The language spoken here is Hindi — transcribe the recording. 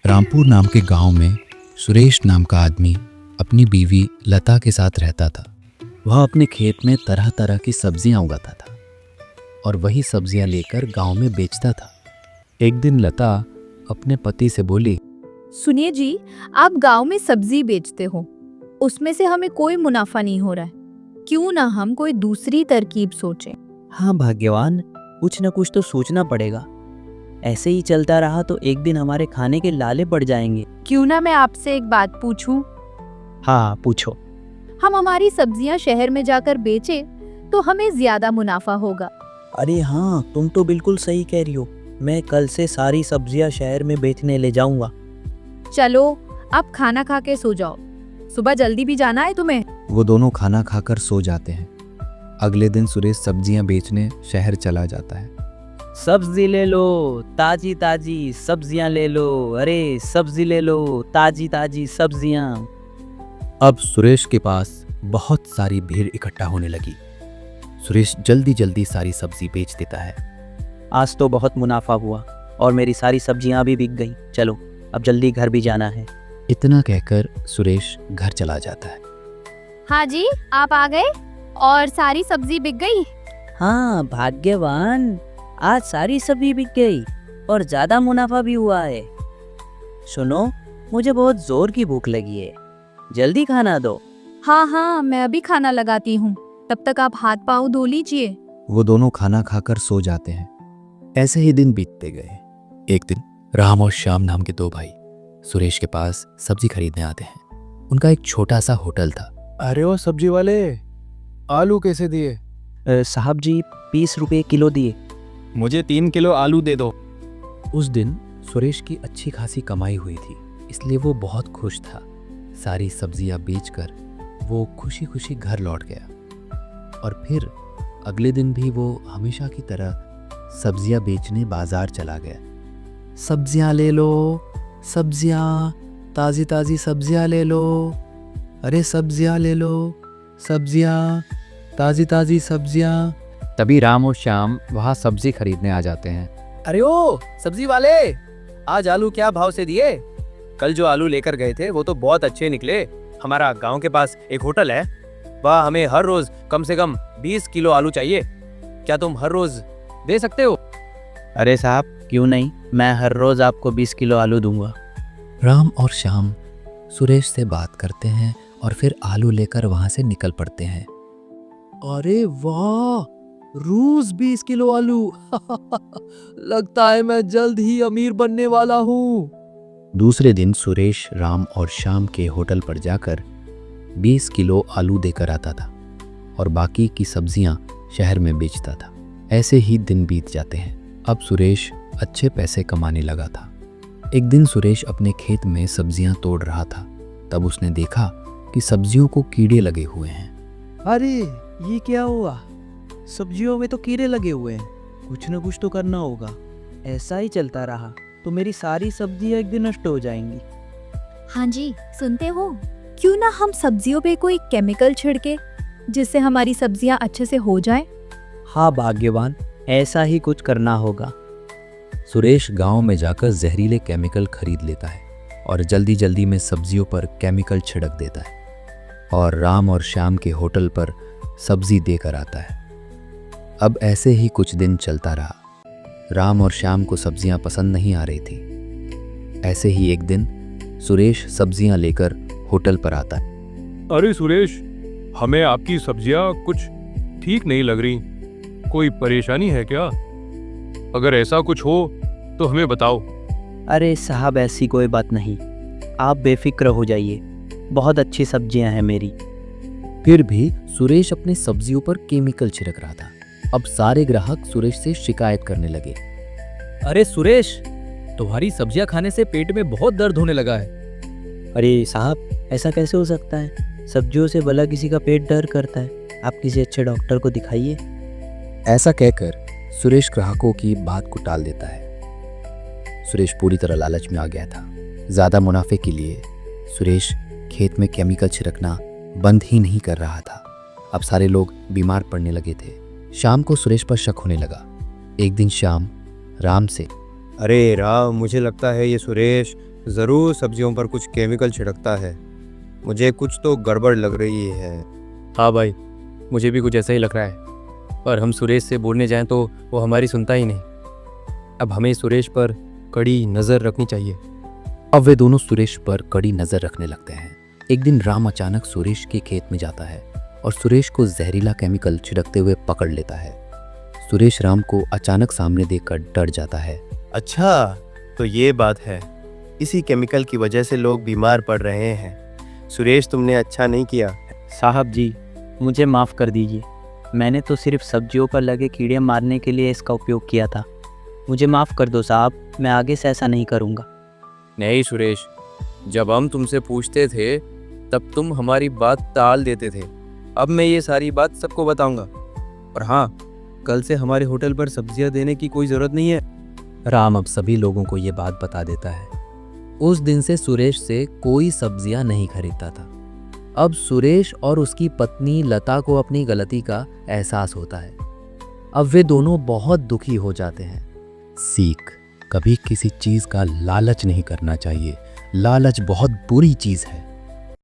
रामपुर नाम के गांव में सुरेश नाम का आदमी अपनी बीवी लता के साथ रहता था। वह अपने खेत में तरह तरह की सब्जियां उगाता था और वही सब्जियां लेकर गांव में बेचता था। एक दिन लता अपने पति से बोली, सुनिए जी, आप गांव में सब्जी बेचते हो, उसमें से हमें कोई मुनाफा नहीं हो रहा है। क्यों ना हम कोई दूसरी तरकीब सोचें। हाँ भाग्यवान, कुछ न कुछ तो सोचना पड़ेगा। ऐसे ही चलता रहा तो एक दिन हमारे खाने के लाले पड़ जाएंगे। क्यों ना मैं आपसे एक बात पूछूं? हाँ पूछो। हम हमारी सब्जियां शहर में जाकर बेचें तो हमें ज्यादा मुनाफा होगा। अरे हाँ, तुम तो बिल्कुल सही कह रही हो। मैं कल से सारी सब्जियां शहर में बेचने ले जाऊंगा। चलो अब खाना खा के सो जाओ, सुबह जल्दी भी जाना है तुम्हें। वो दोनों खाना खाकर सो जाते हैं। अगले दिन सुरेश सब्जियां बेचने शहर चला जाता है। सब्जी ले लो, ताजी ताजी सब्जियां ले लो। अरे सब्जी ले लो, ताजी ताजी सब्जियां। अब सुरेश के पास बहुत सारी भीड़ इकट्ठा होने लगी। सुरेश जल्दी जल्दी सारी सब्जी बेच देता है। आज तो बहुत मुनाफा हुआ और मेरी सारी सब्जियां भी बिक गई। चलो अब जल्दी घर भी जाना है। इतना कहकर सुरेश घर चला जाता है। हाँ जी, आप आ गए और सारी सब्जी बिक गई। हाँ भाग्यवान, आज सारी सब्जी बिक गई और ज्यादा मुनाफा भी हुआ है। सुनो, मुझे बहुत जोर की भूख लगी है, जल्दी खाना दो। हाँ, मैं अभी खाना लगाती हूँ, तब तक आप हाथ पाँव धो लीजिए। वो दोनों खाना खाकर सो जाते हैं। ऐसे ही दिन बीतते गए। एक दिन राम और श्याम नाम के दो भाई सुरेश के पास सब्जी खरीदने आते हैं। उनका एक छोटा सा होटल था। अरे ओ सब्जी वाले, आलू कैसे दिए? साहब जी 20 रुपए किलो दिए। मुझे 3 किलो आलू दे दो। उस दिन सुरेश की अच्छी खासी कमाई हुई थी, इसलिए वो बहुत खुश था। सारी सब्जियां बेचकर वो खुशी खुशी घर लौट गया और फिर अगले दिन भी वो हमेशा की तरह सब्जियां बेचने बाजार चला गया। सब्जियां ले लो, सब्जियां, ताज़ी ताज़ी सब्जियां ले लो। अरे सब्जियां ले लो, सब्जियां, ताज़ी ताज़ी सब्जियां। तभी राम और श्याम वहाँ सब्जी खरीदने आ जाते हैं। अरे ओ सब्जी वाले, आज आलू क्या भाव से दिए? कल जो आलू लेकर गए थे वो तो बहुत अच्छे निकले। हमारा गांव के पास एक होटल है, वहाँ हमें हर रोज कम से कम 20 किलो आलू चाहिए। क्या तुम हर रोज दे सकते हो? अरे साहब, क्यों नहीं, मैं हर रोज आपको 20 किलो आलू दूंगा। राम और श्याम सुरेश से बात करते हैं और फिर आलू लेकर वहाँ से निकल पड़ते हैं। अरे वाह, रोज 20 किलो आलू। लगता है मैं जल्द ही अमीर बनने वाला हूँ। दूसरे दिन सुरेश राम और श्याम के होटल पर जाकर 20 किलो आलू देकर आता था और बाकी की सब्जियां शहर में बेचता था। ऐसे ही दिन बीत जाते हैं। अब सुरेश अच्छे पैसे कमाने लगा था। एक दिन सुरेश अपने खेत में सब्जियां तोड़ रहा था, तब उसने देखा कि सब्जियों को कीड़े लगे हुए हैं। अरे ये क्या हुआ? सब्जियों में तो कीड़े लगे हुए हैं, कुछ न कुछ तो करना होगा। ऐसा ही चलता रहा तो मेरी सारी सब्जियां एक दिन नष्ट हो जाएंगी। हाँ जी, सुनते हो? क्यों ना हम सब्जियों पे कोई केमिकल छिड़के जिससे हमारी सब्जियां अच्छे से हो जाएं? हाँ भाग्यवान, ऐसा ही कुछ करना होगा। सुरेश गांव में जाकर जहरीले केमिकल खरीद लेता है और जल्दी जल्दी में सब्जियों पर केमिकल छिड़क देता है और राम और श्याम के होटल पर सब्जी देकर आता है। अब ऐसे ही कुछ दिन चलता रहा। राम और श्याम को सब्जियां पसंद नहीं आ रही थी। ऐसे ही एक दिन सुरेश सब्जियां लेकर होटल पर आता है। अरे सुरेश, हमें आपकी सब्जियां कुछ ठीक नहीं लग रही। कोई परेशानी है क्या? अगर ऐसा कुछ हो तो हमें बताओ। अरे साहब, ऐसी कोई बात नहीं, आप बेफिक्र हो जाइए, बहुत अच्छी सब्जियां हैं मेरी। फिर भी सुरेश अपने सब्जियों पर केमिकल छिड़क रहा था। अब सारे ग्राहक सुरेश से शिकायत करने लगे। अरे सुरेश, तुम्हारी सब्जियां खाने से पेट में बहुत दर्द होने लगा है। अरे साहब, ऐसा कैसे हो सकता है? सब्जियों से भला किसी का पेट दर्द करता है? आप किसी अच्छे डॉक्टर को दिखाइए। ऐसा कहकर सुरेश ग्राहकों की बात को टाल देता है। सुरेश पूरी तरह लालच में आ गया था। ज्यादा मुनाफे के लिए सुरेश खेत में केमिकल छिड़कना बंद ही नहीं कर रहा था। अब सारे लोग बीमार पड़ने लगे थे। शाम को सुरेश पर शक होने लगा। एक दिन शाम राम से, अरे राम, मुझे लगता है ये सुरेश ज़रूर सब्जियों पर कुछ केमिकल छिड़कता है। मुझे कुछ तो गड़बड़ लग रही है। हाँ भाई, मुझे भी कुछ ऐसा ही लग रहा है। पर हम सुरेश से बोलने जाएं तो वो हमारी सुनता ही नहीं। अब हमें सुरेश पर कड़ी नज़र रखनी चाहिए। अब वे दोनों सुरेश पर कड़ी नजर रखने लगते हैं। एक दिन राम अचानक सुरेश के खेत में जाता है और सुरेश को जहरीला केमिकल छिड़कते हुए पकड़ लेता है। सुरेश राम को अचानक सामने देखकर डर जाता है। अच्छा, तो ये बात है। इसी केमिकल की वजह से लोग बीमार पड़ रहे हैं। सुरेश, तुमने अच्छा नहीं किया। साहब जी, मुझे माफ़ कर दीजिए। मैंने तो सिर्फ सब्जियों पर लगे कीड़े मारने के लिए इसका उपयोग किया था। मुझे माफ़ कर दो साहब, मैं आगे से ऐसा नहीं करूँगा। नहीं सुरेश, जब हम तुमसे पूछते थे तब तुम हमारी बात टाल देते थे। अब मैं ये सारी बात सबको बताऊंगा। और हाँ, कल से हमारे होटल पर सब्जियां देने की कोई ज़रूरत नहीं है। राम अब सभी लोगों को ये बात बता देता है। उस दिन से सुरेश से कोई सब्जियां नहीं खरीदता था। अब सुरेश और उसकी पत्नी लता को अपनी गलती का एहसास होता है। अब वे दोनों बहुत दुखी हो जाते हैं। सीख, कभी किसी चीज का लालच नहीं करना चाहिए। लालच बहुत बुरी चीज है।